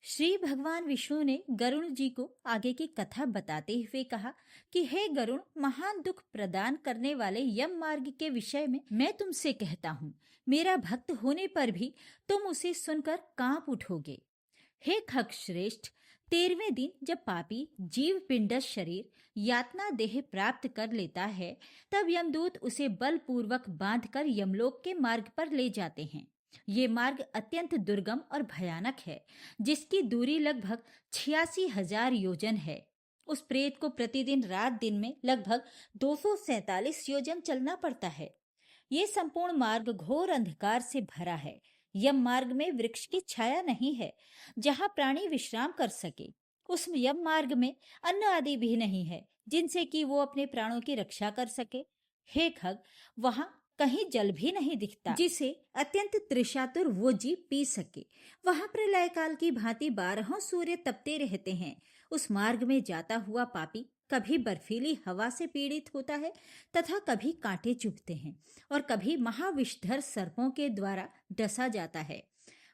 श्री भगवान विष्णु ने गरुण जी को आगे की कथा बताते हुए कहा कि हे गरुण, महान दुख प्रदान करने वाले यम मार्ग के विषय में मैं तुमसे कहता हूँ। मेरा भक्त होने पर भी तुम उसे सुनकर कांप उठोगे। हे खग श्रेष्ठ, 13वें दिन जब पापी जीव पिंडस शरीर यातना देह प्राप्त कर लेता है, तब यमदूत उसे बलपूर्वक बांधकर यमलोक के मार्ग पर ले जाते हैं। ये मार्ग अत्यंत दुर्गम और भयानक है, जिसकी दूरी लगभग 86,000 योजन है। उस प्रेत को प्रतिदिन रात दिन में लगभग 247 योजन चलना पड़ता है। ये संपूर्ण मार्ग घोर अंधकार से भरा है। यम मार्ग में वृक्ष की छाया नहीं है जहाँ प्राणी विश्राम कर सके। उस यम मार्ग में अन्न आदि भी नहीं है जिनसे कि वो अपने प्राणों की रक्षा कर सके। हे खग, वहाँ कहीं जल भी नहीं दिखता जिसे अत्यंत त्रिशातुर वो जीव पी सके। वहाँ प्रलय काल की भांति 12 सूर्य तपते रहते हैं। उस मार्ग में जाता हुआ पापी कभी बर्फीली हवा से पीड़ित होता है तथा कभी कांटे चुभते हैं और कभी महाविषधर सर्पों के द्वारा डसा जाता है।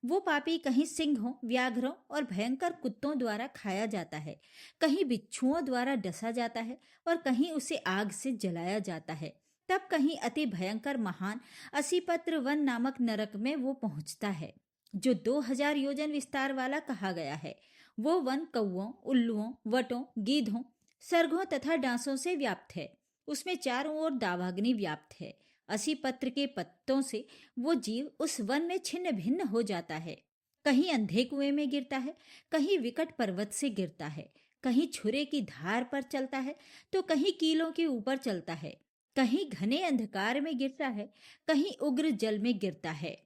वो पापी कहीं सिंहों, व्याघ्रों और भयंकर कुत्तों द्वारा खाया जाता है, कहीं बिच्छुओं द्वारा डसा जाता है और कहीं उसे आग से जलाया जाता है। तब कहीं अति भयंकर महान असीपत्र वन नामक नरक में वो पहुंचता है, जो 2000 योजन विस्तार वाला कहा गया है। वो वन कौओं, उल्लुओं, वटों, गीधों, सर्गों तथा डांसों से व्याप्त है। उसमें चारों ओर दावाग्नि व्याप्त है। असीपत्र के पत्तों से वो जीव उस वन में छिन्न भिन्न हो जाता है। कहीं अंधे कुएं में गिरता है, कहीं विकट पर्वत से गिरता है, कहीं छुरे की धार पर चलता है तो कहीं कीलों के ऊपर चलता है, कहीं घने अंधकार में गिरता है, कहीं उग्र जल में गिरता है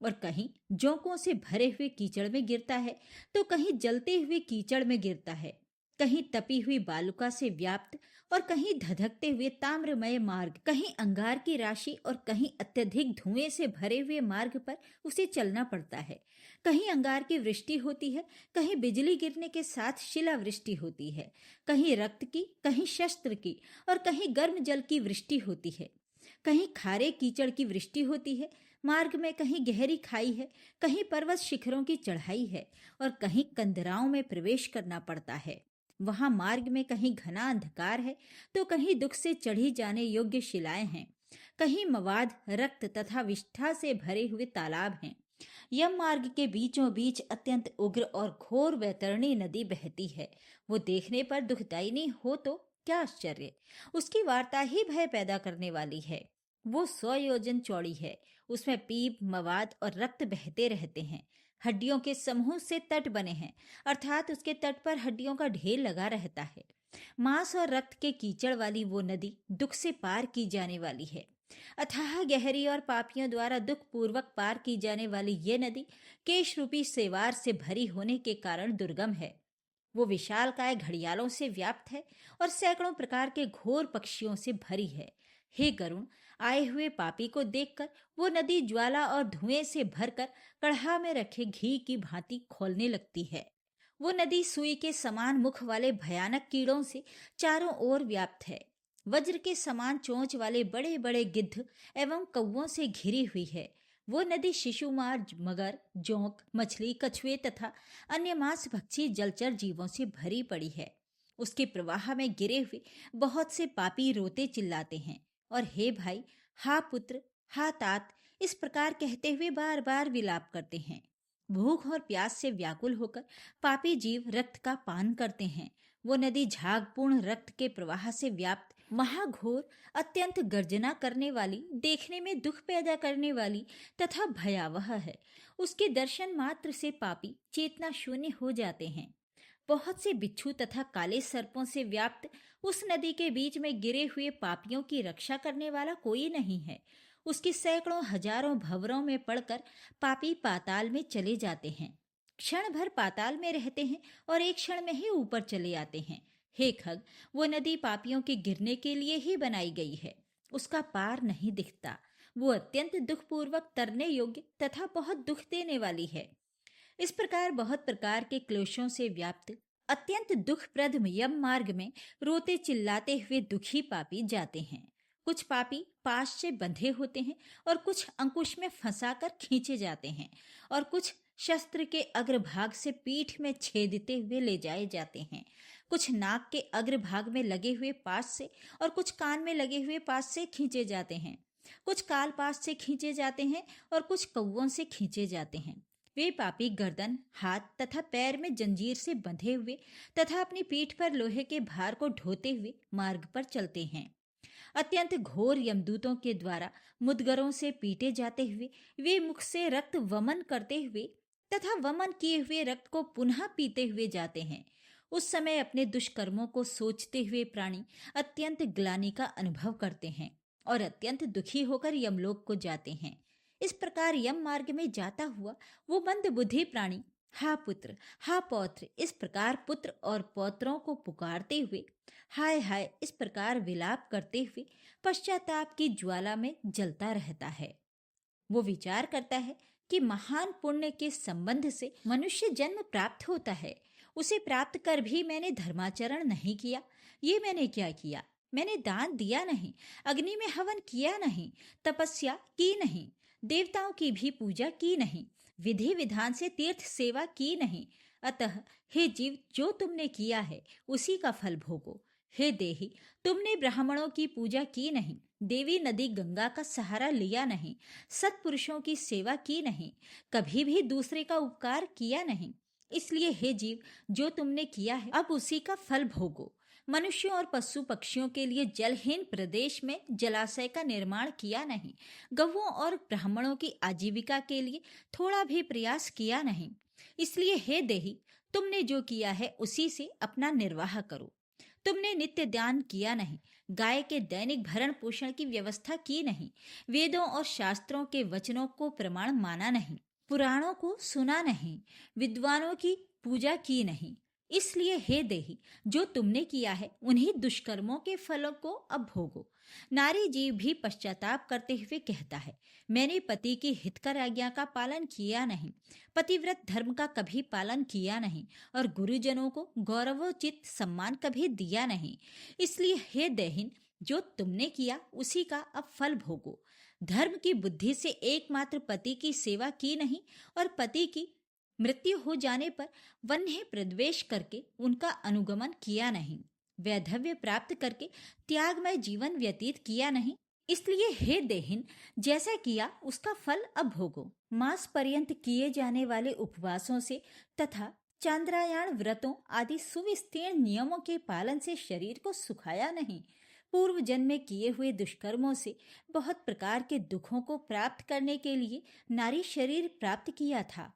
और कहीं जोंकों से भरे हुए कीचड़ में गिरता है तो कहीं जलते हुए कीचड़ में गिरता है, कहीं तपी हुई बालुका से व्याप्त और कहीं धधकते हुए ताम्रमय मार्ग, कहीं अंगार की राशि और कहीं अत्यधिक धुएं से भरे हुए मार्ग पर उसे चलना पड़ता है। कहीं अंगार की वृष्टि होती है, कहीं बिजली गिरने के साथ शिलावृष्टि होती है, कहीं रक्त की, कहीं शस्त्र की और कहीं गर्म जल की वृष्टि होती है, कहीं खारे कीचड़ की वृष्टि होती है। मार्ग में कहीं गहरी खाई है, कहीं पर्वत शिखरों की चढ़ाई है और कहीं कंदराओं में प्रवेश करना पड़ता है। वहां मार्ग में कहीं घना अंधकार है तो कहीं दुख से चढ़ी जाने योग्य शिलाएं हैं, कहीं मवाद, रक्त तथा विष्ठा से भरे हुए तालाब हैं। यम मार्ग के बीचों बीच अत्यंत उग्र और घोर वैतरणी नदी बहती है। वो देखने पर दुखदायिनी हो तो क्या आश्चर्य, उसकी वार्ता ही भय पैदा करने वाली है। वो 100 योजन चौड़ी है। उसमें पीप, मवाद और रक्त बहते रहते हैं। हड्डियों के समूह से तट बने हैं, अर्थात उसके तट पर हड्डियों का ढेर लगा रहता है। मांस और रक्त के कीचड़ वाली वो नदी दुख से पार की जाने वाली है। अथाह गहरी और पापियों द्वारा दुख पूर्वक पार की जाने वाली ये नदी केश रूपी सेवार से भरी होने के कारण दुर्गम है। वो विशालकाय घड़ियालों से व्याप्त है और सैकड़ों प्रकार के घोर पक्षियों से भरी है। हे गरुण, आए हुए पापी को देखकर वो नदी ज्वाला और धुएं से भरकर कढ़ा में रखे घी की भांति खौलने लगती है। वो नदी सुई के समान मुख वाले भयानक कीड़ों से चारों ओर व्याप्त है। वज्र के समान चोंच वाले बड़े बड़े गिद्ध एवं कौवों से घिरी हुई है। वो नदी शिशुमार, मगर, जोंक, मछली, कछुए तथा अन्य मांस भक्षी जलचर जीवों से भरी पड़ी है। उसके प्रवाह में गिरे हुए बहुत से पापी रोते चिल्लाते हैं और हे भाई, हा पुत्र, हा तात, इस प्रकार कहते हुए बार बार विलाप करते हैं। भूख और प्यास से व्याकुल होकर पापी जीव रक्त का पान करते हैं। वो नदी झागपूर्ण रक्त के प्रवाह से व्याप्त महाघोर, अत्यंत गर्जना करने वाली, देखने में दुख पैदा करने वाली तथा भयावह है। उसके दर्शन मात्र से पापी चेतना शून्य हो जाते हैं। बहुत से बिच्छू तथा काले सर्पों से व्याप्त उस नदी के बीच में गिरे हुए पापियों की रक्षा करने वाला कोई नहीं है। उसकी सैकड़ों हजारों भंवरों में पड़कर पापी पाताल में चले जाते हैं। क्षण भर पाताल में रहते हैं और एक क्षण में ही ऊपर चले आते हैं। हे खग, वो नदी पापियों के गिरने के लिए ही बनाई गई है। उसका पार नहीं दिखता। वो अत्यंत दुखपूर्वक तरने योग्य तथा बहुत दुख देने वाली है। इस प्रकार बहुत प्रकार के क्लेशों से व्याप्त अत्यंत दुखप्रद यम मार्ग में रोते चिल्लाते हुए दुखी पापी जाते हैं। कुछ पापी पाश से बंधे होते हैं और कुछ अंकुश में फंसाकर खींचे जाते हैं और कुछ शस्त्र के अग्रभाग से पीठ में छेदते हुए ले जाए जाते हैं। कुछ नाक के अग्रभाग में लगे हुए पास से और कुछ कान में लगे हुए पास से खींचे जाते हैं। कुछ काल पास से खींचे जाते हैं और कुछ कौवों से खींचे जाते हैं। वे पापी गर्दन, हाथ तथा पैर में जंजीर से बंधे हुए तथा अपनी पीठ पर लोहे के भार को ढोते हुए मार्ग पर चलते हैं। अत्यंत घोर यमदूतों के द्वारा मुदगरों से पीटे जाते हुए वे मुख से रक्त वमन करते हुए तथा वमन किए हुए रक्त को पुनः पीते हुए जाते हैं। उस समय अपने दुष्कर्मों को सोचते हुए प्राणी अत्यंत ग्लानि का अनुभव करते हैं और अत्यंत दुखी होकर यमलोक को जाते हैं। इस प्रकार यम मार्ग में जाता हुआ वो मंद बुद्धि प्राणी हा पुत्र, हा पौत्र इस प्रकार पुत्र और पौत्रों को पुकारते हुए हाय हाय इस प्रकार विलाप करते हुए पश्चाताप की ज्वाला में जलता रहता है। वो विचार करता है कि महान पुण्य के संबंध से मनुष्य जन्म प्राप्त होता है। उसे प्राप्त कर भी मैंने धर्माचरण नहीं किया। ये मैंने क्या किया? मैंने दान दिया नहीं, अग्नि में हवन किया नहीं, तपस्या की नहीं, देवताओं की भी पूजा की नहीं, विधि विधान से तीर्थ सेवा की नहीं। अतः हे जीव, जो तुमने किया है उसी का फल भोगो। हे देही, तुमने ब्राह्मणों की पूजा की नहीं, देवी नदी गंगा का सहारा लिया नहीं, सत्पुरुषों की सेवा की नहीं, कभी भी दूसरे का उपकार किया नहीं। इसलिए हे जीव, जो तुमने किया है अब उसी का फल भोगो। मनुष्यों और पशु पक्षियों के लिए जलहीन प्रदेश में जलाशय का निर्माण किया नहीं, गौओं और ब्राह्मणों की आजीविका के लिए थोड़ा भी प्रयास किया नहीं। इसलिए हे देही, तुमने जो किया है उसी से अपना निर्वाह करो। तुमने नित्य दान किया नहीं, गाय के दैनिक भरण पोषण की व्यवस्था की नहीं, वेदों और शास्त्रों के वचनों को प्रमाण माना नहीं, पुराणों को सुना नहीं, विद्वानों की पूजा की नहीं। इसलिए हे देही, जो तुमने किया है उन्हीं दुष्कर्मों के फलों को अब भोगो। नारी जीव भी पश्चाताप करते हुए कहता है, मैंने पति की हितकर आज्ञा का पालन किया नहीं, पतिव्रत धर्म का कभी पालन किया नहीं और गुरुजनों को गौरवोचित सम्मान कभी दिया नहीं। इसलिए हे देहिन, जो तुमने किया उसी का अब फल भोगो। धर्म की बुद्धि से एकमात्र पति की सेवा की नहीं और पति की मृत्यु हो जाने पर वन्य प्रद्वेष करके उनका अनुगमन किया नहीं, वैधव्य प्राप्त करके त्यागमय जीवन व्यतीत किया नहीं। इसलिए हे देहिन, जैसा किया उसका फल अब भोगो। मास पर्यंत किए जाने वाले उपवासों से तथा चांद्रायण व्रतों आदि सुविस्तीर्ण नियमों के पालन से शरीर को सुखाया नहीं। पूर्व जन्म में किए हुए दुष्कर्मों से बहुत प्रकार के दुखों को प्राप्त करने के लिए नारी शरीर प्राप्त किया था।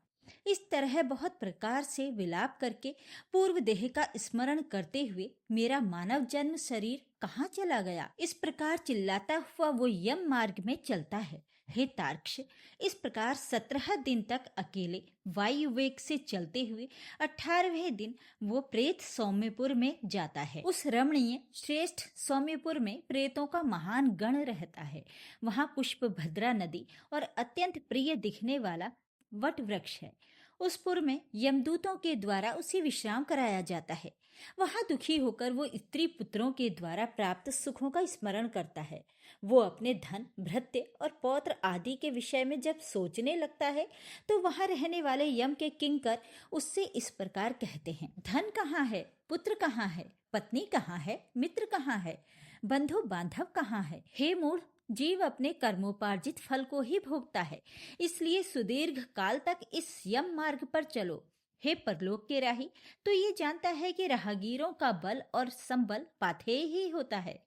इस तरह बहुत प्रकार से विलाप करके पूर्व देह का स्मरण करते हुए मेरा मानव जन्म शरीर कहाँ चला गया, इस प्रकार चिल्लाता हुआ वो यम मार्ग में चलता है। हे तार्क्ष, इस प्रकार 17 दिन तक अकेले वायु वेग से चलते हुए 18वें दिन वो प्रेत सौम्यपुर में जाता है। उस रमणीय श्रेष्ठ सौम्यपुर में प्रेतों का महान गण रहता है। वहाँ पुष्प भद्रा नदी और अत्यंत प्रिय दिखने वाला वट वृक्ष है। उस पुर में यमदूतों के द्वारा उसे विश्राम कराया जाता है। वहां दुखी होकर वो स्त्री पुत्रों के द्वारा प्राप्त सुखों का स्मरण करता है। वो अपने धन, भृत्य और पौत्र आदि के विषय में जब सोचने लगता है तो वहां रहने वाले यम के किंकर उससे इस प्रकार कहते हैं, धन कहाँ है, पुत्र कहाँ है, पत्नी कहाँ है, मित्र कहाँ है, बंधु बांधव कहाँ है। हे मूढ़, जीव अपने कर्मोपार्जित फल को ही भोगता है, इसलिए सुदीर्घ काल तक इस यम मार्ग पर चलो। हे परलोक के राही, तो ये जानता है कि राहगीरों का बल और संबल पाथेय ही होता है,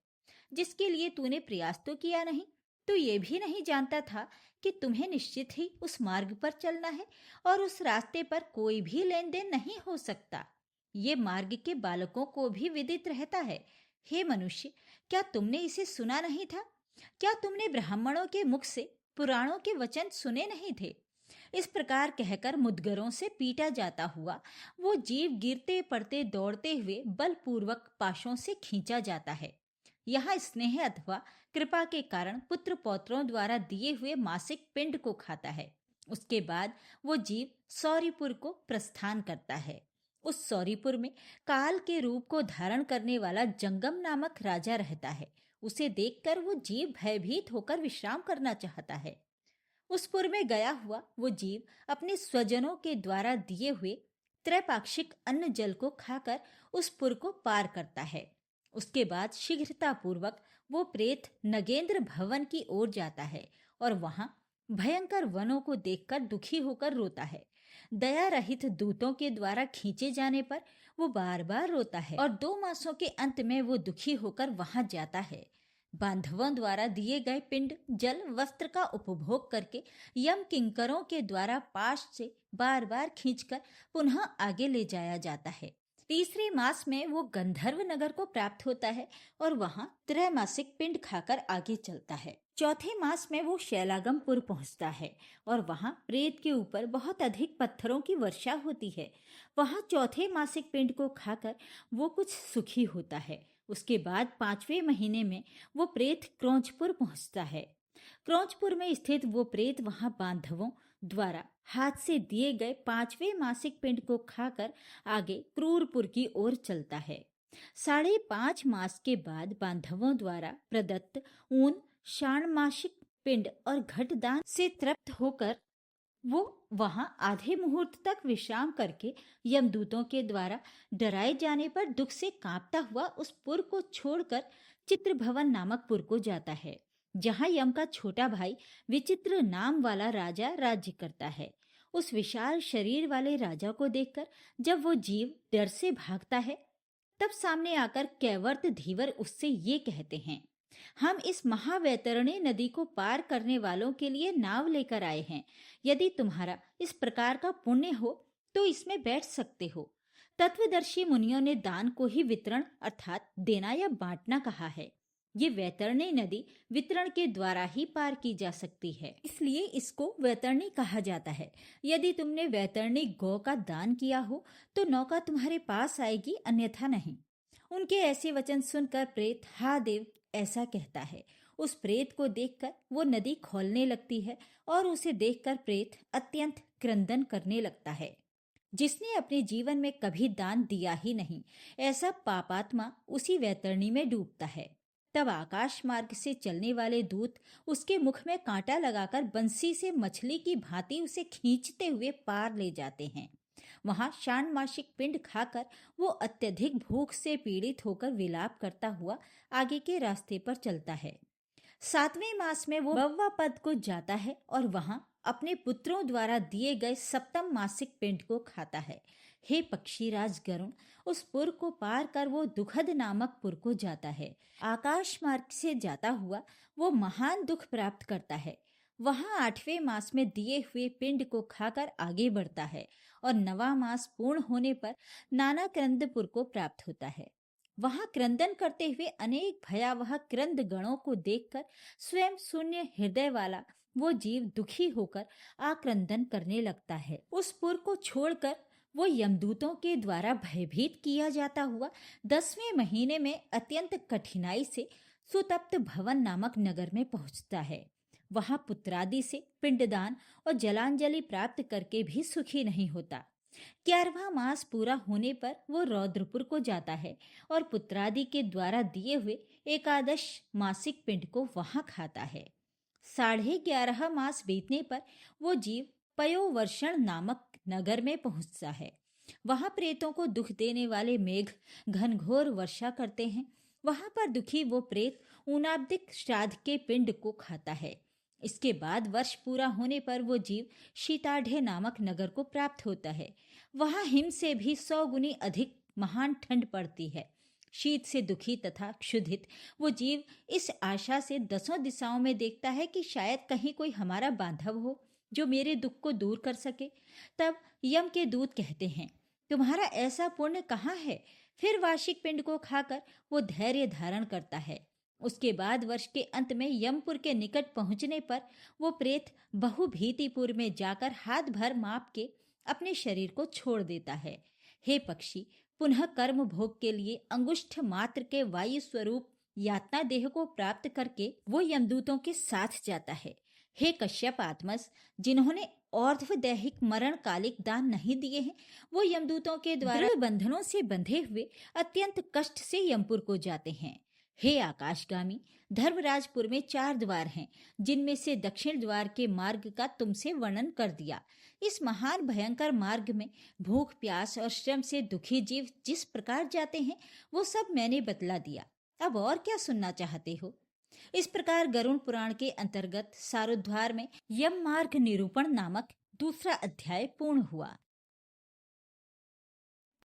जिसके लिए तूने प्रयास तो किया नहीं। तो ये भी नहीं जानता था कि तुम्हें निश्चित ही उस मार्ग पर चलना है और उस रास्ते पर कोई भी लेन देन नहीं हो सकता। ये मार्ग के बालकों को भी विदित रहता है। हे मनुष्य, क्या तुमने इसे सुना नहीं था? क्या तुमने ब्राह्मणों के मुख से पुराणों के वचन सुने नहीं थे? इस प्रकार कहकर मुदगरों से पीटा जाता हुआ वो जीव गिरते पड़ते दौड़ते हुए बलपूर्वक पाशों से खींचा जाता है। यहाँ स्नेह अथवा कृपा के कारण पुत्र पौत्रों द्वारा दिए हुए मासिक पिंड को खाता है। उसके बाद वो जीव सौरीपुर को प्रस्थान करता है। उस सौरीपुर में काल के रूप को धारण करने वाला जंगम नामक राजा रहता है। उसे देखकर वो जीव भयभीत होकर विश्राम करना चाहता है। उस पुर में गया हुआ वो जीव अपने स्वजनों के द्वारा दिए हुए त्रैपाक्षिक अन्न जल को खाकर उस पुर को पार करता है। उसके बाद शीघ्रता पूर्वक वो प्रेत नगेंद्र भवन की ओर जाता है और वहां भयंकर वनों को देखकर दुखी होकर रोता है। दया रहित दूतों के द्वारा खींचे जाने पर वो बार बार रोता है और 2 मासों के अंत में वो दुखी होकर वहां जाता है। बांधवों द्वारा दिए गए पिंड जल वस्त्र का उपभोग करके यम किंकरों के द्वारा पाश से बार बार खींचकर पुनः आगे ले जाया जाता है। तीसरे मास में वो गंधर्व नगर को प्राप्त होता है और वहां त्रैमासिक पिंड खाकर आगे चलता है। चौथे मास में वो शैलागमपुर पहुंचता है और वहां प्रेत के ऊपर बहुत अधिक पत्थरों की वर्षा होती है। वहां चौथे मासिक पिंड को खाकर वो कुछ सुखी होता है। उसके बाद 5वें महीने में वो प्रेत क्रोंचपुर पहुंचता है। क्रोंचपुर में स्थित वो प्रेत वहां बांधवों द्वारा हाथ से दिए गए 5वें मासिक पिंड को खाकर आगे क्रूरपुर की ओर चलता है। 5.5 मास के बाद बांधवों द्वारा प्रदत्त ऊन षाण्मासिक पिंड और घटदान से तृप्त होकर वो वहां आधे मुहूर्त तक विश्राम करके यमदूतों के द्वारा डराए जाने पर दुख से कांपता हुआ उस पुर को छोड़कर चित्रभवन नामक पुर को जाता है, जहां यम का छोटा भाई विचित्र नाम वाला राजा राज्य करता है। उस विशाल शरीर वाले राजा को देखकर जब वो जीव डर से भागता है, तब सामने आकर कैवर्त धीवर उससे ये कहते हैं, हम इस महावैतरणी नदी को पार करने वालों के लिए नाव लेकर आए हैं। यदि तुम्हारा इस प्रकार का पुण्य हो तो इसमें बैठ सकते हो। तत्वदर्शी मुनियों ने दान को ही वितरण अर्थात देना या बांटना कहा है। ये वैतरणी नदी वितरण के द्वारा ही पार की जा सकती है, इसलिए इसको वैतरणी कहा जाता है। यदि तुमने वैतरणी गौ का दान किया हो तो नौका तुम्हारे पास आएगी, अन्यथा नहीं। उनके ऐसे वचन सुनकर प्रेत हा देव ऐसा कहता है। उस प्रेत को देखकर वो नदी खौलने लगती है और उसे देखकर प्रेत अत्यंत क्रंदन करने लगता है। जिसने अपने जीवन में कभी दान दिया ही नहीं, ऐसा पापात्मा उसी वैतरणी में डूबता है। तब आकाश मार्ग से चलने वाले दूत उसके मुख में कांटा लगाकर बंसी से मछली की भांति उसे खींचते हुए पार ले जाते हैं। वहां षाण्मासिक पिंड खाकर वो अत्यधिक भूख से पीड़ित होकर विलाप करता हुआ आगे के रास्ते पर चलता है। 7वें मास में वो बव्वा पद को जाता है और वहां अपने पुत्रों द्वारा दिए गए 7म मासिक पिंड को खाता है। हे पक्षीराज गरुण, उस पुर को पार कर वो दुखद नामक पुर को जाता है। आकाश मार्ग से जाता हुआ वो महान दुख प्राप्त करता है। वहां 8वें मास में दिए हुए पिंड को खाकर आगे बढ़ता है और 9वां मास पूर्ण होने पर नाना क्रंदपुर को प्राप्त होता है। वहां क्रंदन करते हुए अनेक भयावह क्रंद गणों को देखकर स्वयं शून्य हृदय वाला वो जीव दुखी होकर आक्रंदन करने लगता है। उस पुर को छोड़कर वो यमदूतों के द्वारा भयभीत किया जाता हुआ 10वें महीने में अत्यंत कठिनाई से सुतप्त भवन नामक नगर में पहुंचता है। वहां पुत्रादि से पिंडदान और जलांजलि प्राप्त करके भी सुखी नहीं होता। 11वां मास पूरा होने पर वो रौद्रपुर को जाता है और पुत्रादि के द्वारा दिए हुए 11 मासिक पिंड को वहां खाता है। 11.5 मास बीतने पर वो जीव पयोवर्षण नामक नगर में पहुंचता है। वहां प्रेतों को दुख देने वाले मेघ घनघोर वर्षा करते हैं। वहां पर दुखी वो प्रेत ऊनाब्दिक श्राद्ध के पिंड को खाता है। इसके बाद वर्ष पूरा होने पर वो जीव शीताढ़े नामक नगर को प्राप्त होता है। वहां हिम से भी 100 गुनी अधिक महान ठंड पड़ती है। शीत से दुखी तथा क्षुधित वो जीव इस आशा से 10 दिशाओं में देखता है कि शायद कहीं कोई हमारा बांधव हो जो मेरे दुख को दूर कर सके। तब यम के दूत कहते हैं, तुम्हारा ऐसा पुण्य कहाँ है? फिर वार्षिक पिंड को खाकर वो धैर्य धारण करता है। उसके बाद वर्ष के अंत में यमपुर के निकट पहुंचने पर वो प्रेत बहुभीतिपुर में जाकर हाथ भर माप के अपने शरीर को छोड़ देता है। हे पक्षी, पुनः कर्म भोग के लिए अंगुष्ठ मात्र के वायु स्वरूप यातना देह को प्राप्त करके वो यमदूतों के साथ जाता है। हे कश्यप आत्मस, जिन्होंने और्ध्वदैहिक मरण कालिक दान नहीं दिए हैं, वो यमदूतों के द्वारा बंधनों से बंधे हुए अत्यंत कष्ट से यमपुर को जाते हैं। हे आकाशगामी, धर्मराजपुर में 4 द्वार हैं, जिनमें से दक्षिण द्वार के मार्ग का तुमसे वर्णन कर दिया। इस महान भयंकर मार्ग में भूख, प्यास और श्रम से दुखी जीव जिस प्रकार जाते हैं, वो सब मैंने बतला दिया। अब और क्या सुनना चाहते हो? इस प्रकार गरुड़ पुराण के अंतर्गत सारोद्धार में यम मार्ग निरूपण नामक दूसरा अध्याय पूर्ण हुआ।